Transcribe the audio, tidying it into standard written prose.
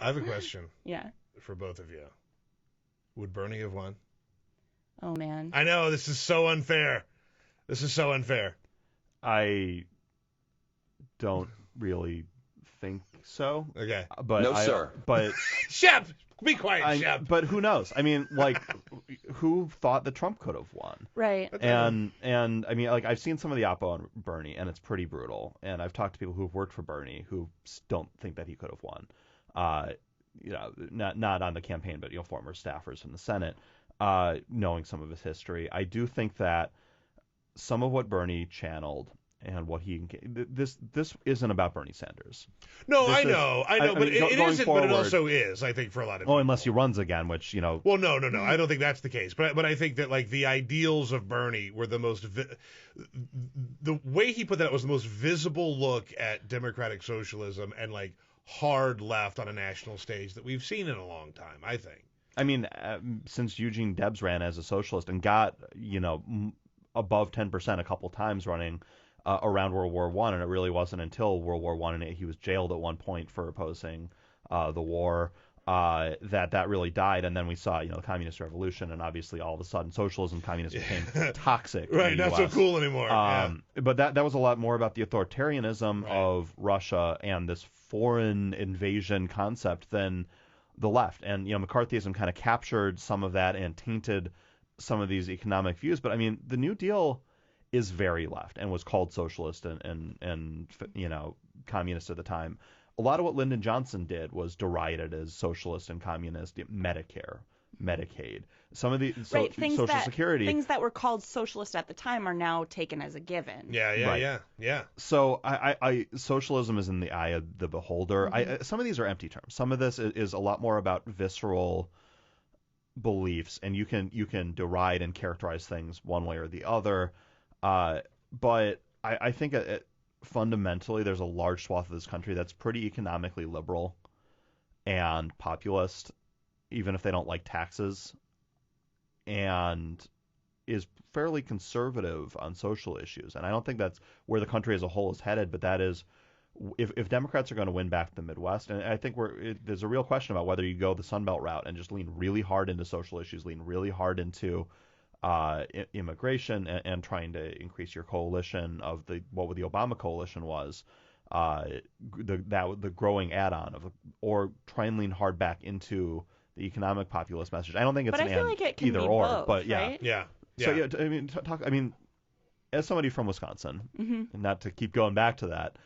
I have a question Yeah. for both of you. Would Bernie have won? Oh, man. I know, this is so unfair. This is so unfair. I don't really think so. Okay. But No, sir. But Shep! Be quiet, Shep. but who knows? I mean, like, who thought that Trump could have won? Right. And I mean, like, I've seen some of the oppo on Bernie, and it's pretty brutal. And I've talked to people who've worked for Bernie who don't think that he could have won. You know, not on the campaign, but former staffers from the Senate, knowing some of his history. I do think that some of what Bernie channeled and what this isn't about Bernie Sanders. No, This I is- know, I but mean, it going isn't, but it forward- also is, I think, for a lot of people. Oh, unless he runs again, which Well, no, I don't think that's the case. But I think that, like, the ideals of Bernie were the most the way he put that was the most visible look at democratic socialism and, like, hard left on a national stage that we've seen in a long time, I think. I mean, since Eugene Debs ran as a socialist and got above 10% a couple times running around World War I, and it really wasn't until World War I and he was jailed at one point for opposing the war that really died, and then we saw the communist revolution, and obviously all of a sudden socialism, communism became toxic. Right, in the not so US. cool anymore. But that was a lot more about the authoritarianism of Russia and this foreign invasion concept than the left. And McCarthyism kind of captured some of that and tainted some of these economic views. But I mean, the New Deal is very left and was called socialist and communist at the time. A lot of what Lyndon Johnson did was derided as socialist and communist. Medicare, Medicaid, some of the Social Security. Things that were called socialist at the time are now taken as a given. Yeah. So I socialism is in the eye of the beholder. Mm-hmm. Some of these are empty terms. Some of this is a lot more about visceral beliefs, and you can deride and characterize things one way or the other. But I think fundamentally there's a large swath of this country that's pretty economically liberal and populist, even if they don't like taxes, and is fairly conservative on social issues. And I don't think that's where the country as a whole is headed, but that is if Democrats are going to win back the Midwest, and I think there's a real question about whether you go the Sun Belt route and just lean really hard into social issues, lean really hard into immigration, and trying to increase your coalition of what the Obama coalition was, the growing add-on or try and lean hard back into the economic populist message. I don't think it's either or, both, but right? Yeah. So I mean, as somebody from Wisconsin, Mm-hmm. and not to keep going back to that,